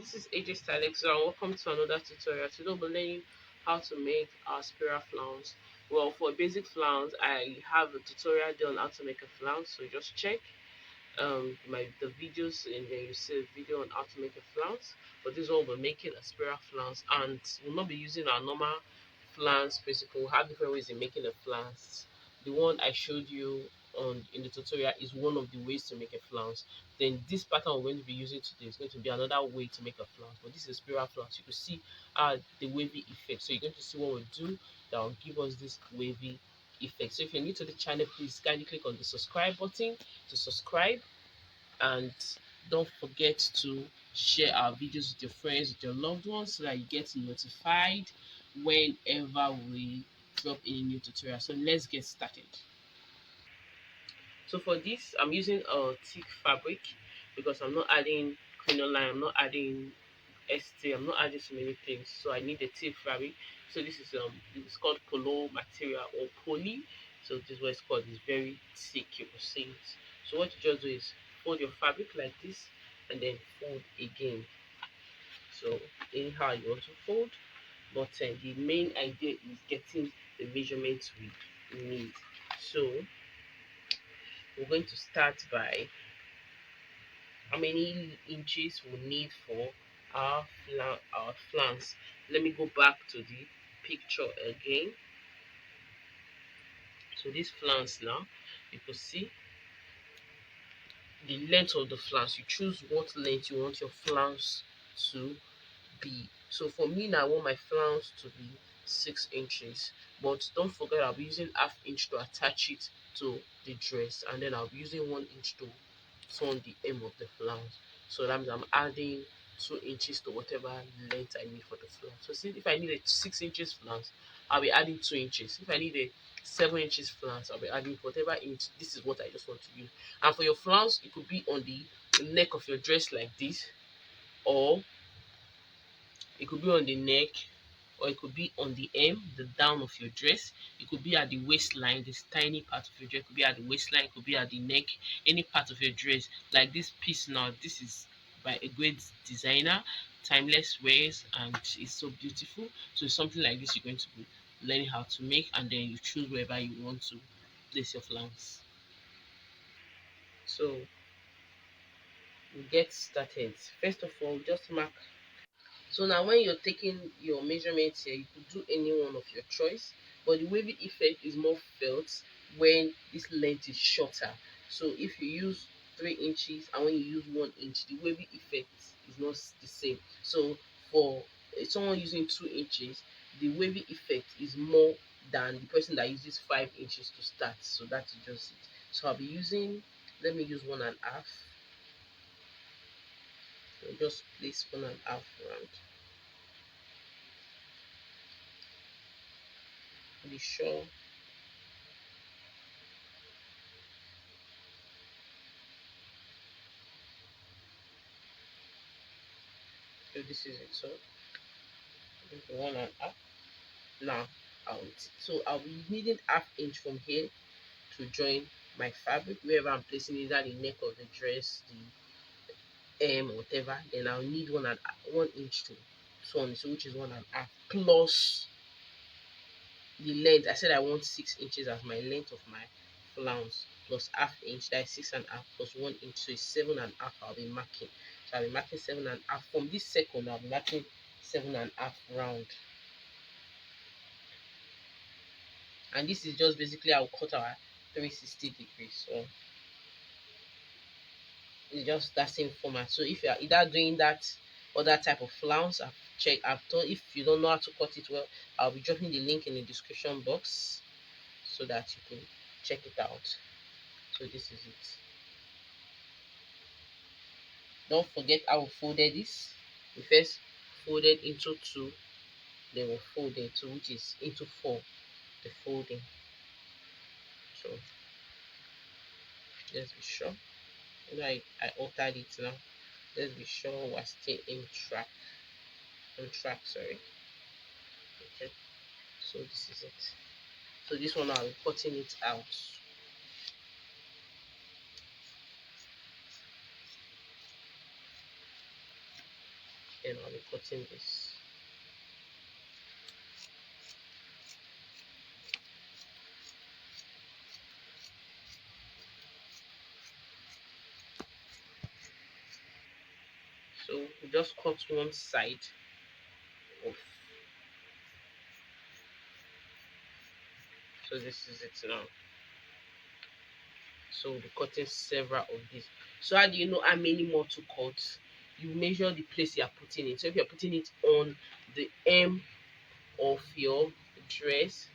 this is AJ Stylex, so welcome to another tutorial. Today we'll be learning how to make our spiral flounce. Well, for a basic flounce, I have a tutorial there on how to make a flounce, so just check the videos and then you see a video on how to make a flounce. But this one we're making a spiral flounce, and we'll not be using our normal flounce principle. We'll have different ways in making a flounce. The one I showed you on in the tutorial is one of the ways to make a flounce. Then this pattern we're going to be using today is going to be another way to make a flounce. But this is a spiral flounce. You can see the wavy effect. So you're going to see what we do that will give us this wavy effect. So if you're new to the channel, please kindly click on the subscribe button to subscribe, and don't forget to share our videos with your friends, with your loved ones, so that you get notified whenever we drop a new tutorial. So let's get started. So for this, I'm using a thick fabric because I'm not adding crinoline, I'm not adding ST, I'm not adding so many things. So I need a thick fabric. So this is called polo material or poly. So this is what it's called. It's very thick, you will see it. So what you just do is fold your fabric like this and then fold again. So anyhow you want to fold, but the main idea is getting the measurements we need. So we're going to start by how many inches we need for our flanks. Let me go back to the picture again. So this flanks now, you can see the length of the flanks. You choose what length you want your flanks to be. So for me now, I want my flanks to be 6 inches, but don't forget I'll be using half inch to attach it to the dress, and then I'll be using 1 inch to turn the hem of the flounce. So that means I'm adding 2 inches to whatever length I need for the flounce. So see, if I need a 6 inches flounce, I'll be adding 2 inches. If I need a 7 inches flounce, I'll be adding whatever inch. This is what I just want to use. And for your flounce, it could be on the neck of your dress like this, or it could be on the neck, or it could be on the hem, the down of your dress. It could be at the waistline, this tiny part of your dress. It could be at the waistline, it could be at the neck, any part of your dress. Like this piece now, this is by a great designer, Timeless Wears, and it's so beautiful. So something like this you're going to be learning how to make, and then you choose wherever you want to place your flounce. So we get started. First of all, just mark. So now when you're taking your measurements here, you could do any one of your choice, but the wavy effect is more felt when this length is shorter. So if you use 3 inches and when you use 1 inch, the wavy effect is not the same. So for someone using 2 inches, the wavy effect is more than the person that uses 5 inches to start. So that's just it. So I'll be using, let me use 1.5. So just place 1.5 round. Be sure. So this is it. So 1.5. Now I'll be needing half inch from here to join my fabric wherever I'm placing either the neck of the dress, the hem, or whatever. Then I'll need 1 inch to turn, so which is 1.5 plus the length. I said I want 6 inches as my length of my flounce, plus half inch, that is 6.5 plus 1 inch, so it's 7.5. I'll be marking. So I'll be marking 7.5. From this second, I'll be marking 7.5 round. And this is just basically I'll cut our 360 degrees. So it's just that same format. So if you are either doing that other type of flounce, I've told, if you don't know how to cut it well, I'll be dropping the link in the description box so that you can check it out. So this is it. Don't forget how we folded this. We first folded into 2, then we folded 2, which is into 4, the folding. So let's be sure. I altered it now. Let's be sure we're still on track, sorry. Okay, so this is it. So this one I'll be cutting it out. and I'll be cutting this. So we just cut one side off. So this is it now. So we'll be cutting several of these. So how do you know how many more to cut? You measure the place you are putting it. So if you're putting it on the hem of your dress,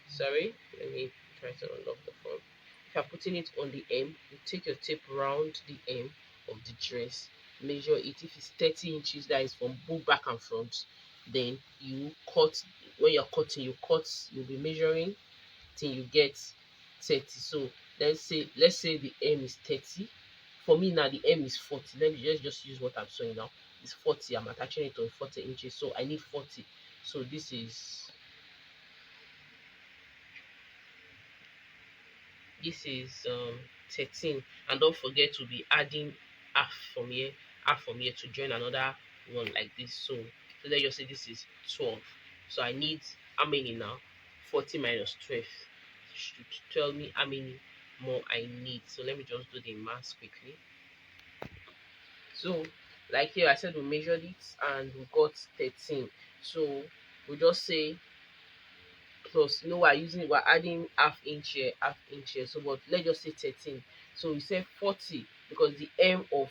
sorry, let me try to unlock the phone. If you're putting it on the hem, you take your tape round the hem of the dress, measure it. If it's 30 inches, that is from both back and front, then you cut. When you're cutting, you'll be measuring till you get 30. So let's say the m is 30. For me now, the m is 40. Let's just use what I'm showing now. It's 40. I'm attaching it on 40 inches, so I need 40. So this is 13. And don't forget to be adding half from here to join another one like this. So let's just say this is 12. So I need how many now? 40 minus 12 should tell me how many more I need. So let me just do the math quickly. So like here I said we measured it and we got 13. So we just say plus, we're adding half inch here. So but let's just say 13. So we say 40 because the m of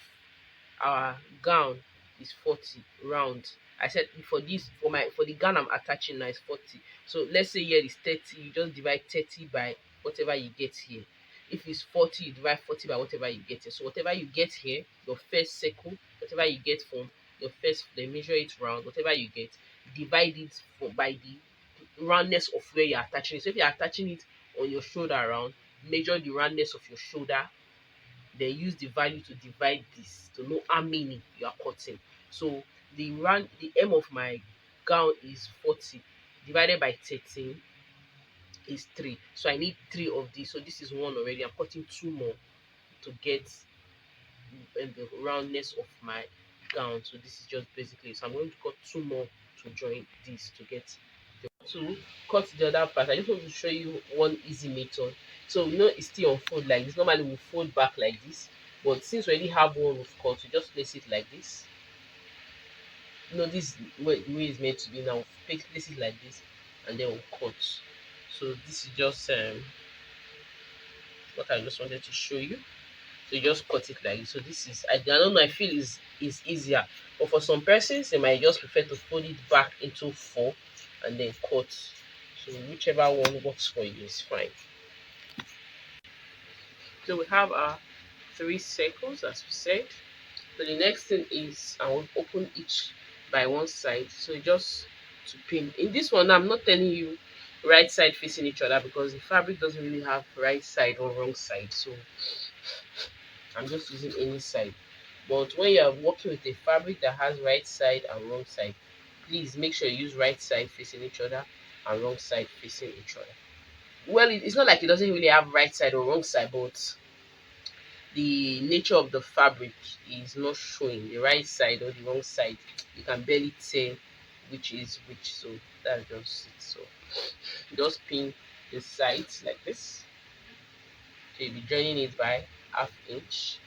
our gown is 40 round. I said for the gown I'm attaching now is 40. So let's say here is 30. You just divide 30 by whatever you get here. If it's 40, you divide 40 by whatever you get here. So whatever you get here, your first circle, whatever you get from your first, then measure it round. Whatever you get, divide it by the roundness of where you're attaching it. So if you're attaching it on your shoulder around, measure the roundness of your shoulder, then use the value to divide this to know how many you are cutting. So the m of my gown is 40 divided by 13 is 3. So I need 3 of these. So this is one already. I'm cutting 2 more to get the roundness of my gown. So this is just basically, so I'm going to cut 2 more to join this to get to cut the other part. I just want to show you one easy method. So it's still unfold like this. Normally we fold back like this, but since we already have one we've cut, we just place it like this. This way is meant to be now. Place it like this and then we'll cut. So this is just what I just wanted to show you. So you just cut it like this. So this is, I don't know, I feel is easier, but for some persons they might just prefer to fold it back into 4 and then cut. So whichever one works for you is fine. So we have our 3 circles as we said. So the next thing is I will open each by one side. So just to pin. In this one I'm not telling you right side facing each other because the fabric doesn't really have right side or wrong side. So I'm just using any side. But when you are working with a fabric that has right side and wrong side, please make sure you use right side facing each other and wrong side facing each other. Well, it's not like it doesn't really have right side or wrong side, but the nature of the fabric is not showing the right side or the wrong side. You can barely tell which is which. So that's just it. So just pin the sides like this. So you'll be joining it by ½ inch.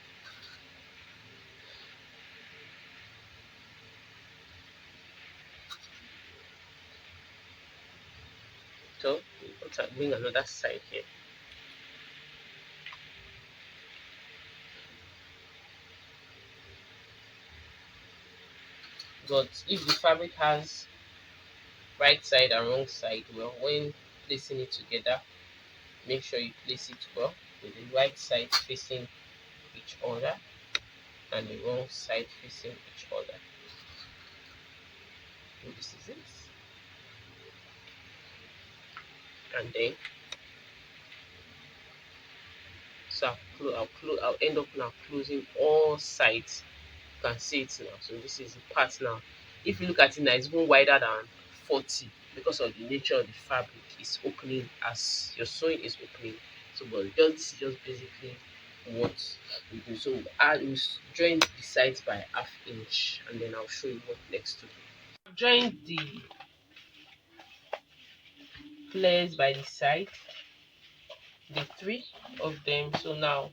So we'll bring another side here. But if the fabric has right side and wrong side, well, when placing it together, make sure you place it well with the right side facing each other and the wrong side facing each other. So this is it. And then so I'll end up now closing all sides. You can see it now. So this is the part now. If you look at it now, it's even wider than 40 because of the nature of the fabric. It's opening as your sewing is opening. So but this is just basically what we do. So I will join the sides by half inch, and then I'll show you what next to do. I've joined the flares by the side, the three of them. So now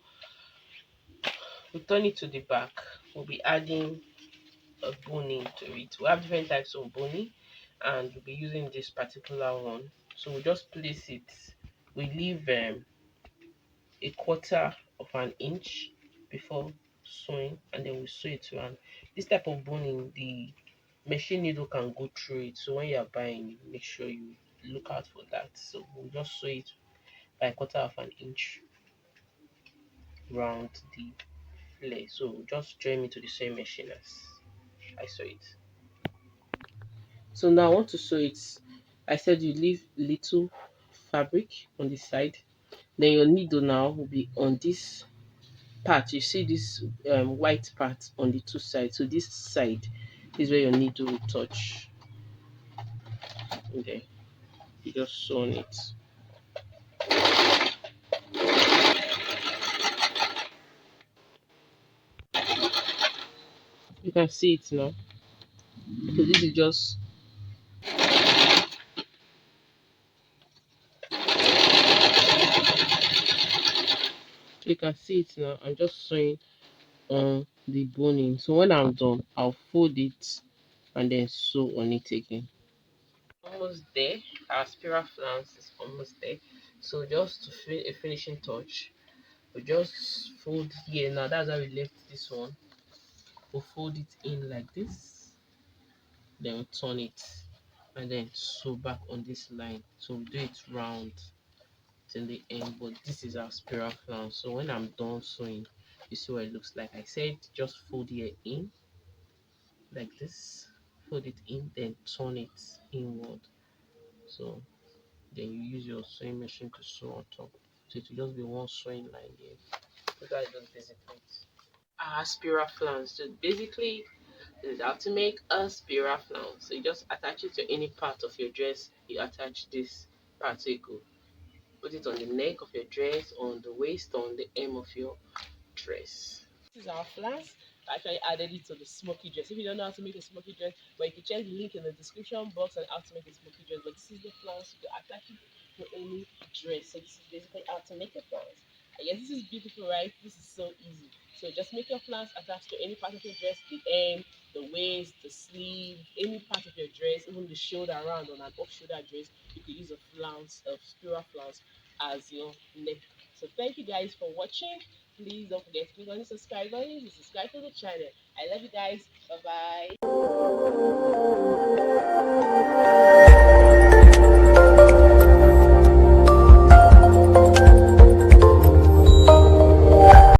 we turn it to the back. We'll be adding a boning to it. We have different types of boning, and we'll be using this particular one. So we just place it. We leave a quarter of an inch before sewing, and then we sew it around. This type of boning, the machine needle can go through it. So when you're buying, make sure you look out for that. So we'll just sew it by a quarter of an inch round the flare. So just join me to the sewing machine as I sew it. So now I want to sew it. I said you leave little fabric on the side. Then your needle now will be on this part. You see this white part on the two sides. So this side is where your needle will touch. Okay, you just sew on it. You can see it now. So this is just, you can see it now. I'm just sewing on the boning. So when I'm done, I'll fold it and then sew on it again. Almost there. Our spiral flounce is almost there. So just to a finishing touch, we just fold here. Now that's how we left this one. We'll fold it in like this, then we turn it, and then sew back on this line. So we do it round till the end. But this is our spiral flounce. So when I'm done sewing, you see what it looks like. I said just fold here in like this, fold it in, then turn it inward. So then you use your sewing machine to sew on top. So it will just be one sewing line here. So that's just basically it. Spiral flounce. So basically, this is how to make a spiral flounce. So you just attach it to any part of your dress. You attach this particle. Put it on the neck of your dress, on the waist, on the hem of your dress. This is our flounce. I actually added it to the smoky dress. If you don't know how to make a smoky dress, but you can check the link in the description box on how to make a smoky dress. But this is the flounce. You can attach it to any dress. So this is basically how to make a flounce. Yes, this is beautiful, right? This is so easy. So just make your flounce attached to any part of your dress, the hem, the waist, the sleeve, any part of your dress, even the shoulder around on an off shoulder dress. You could use a flounce, a spiral flounce as your neck. So thank you guys for watching. Please don't forget to click on the subscribe button to subscribe to the channel. I love you guys. Bye bye.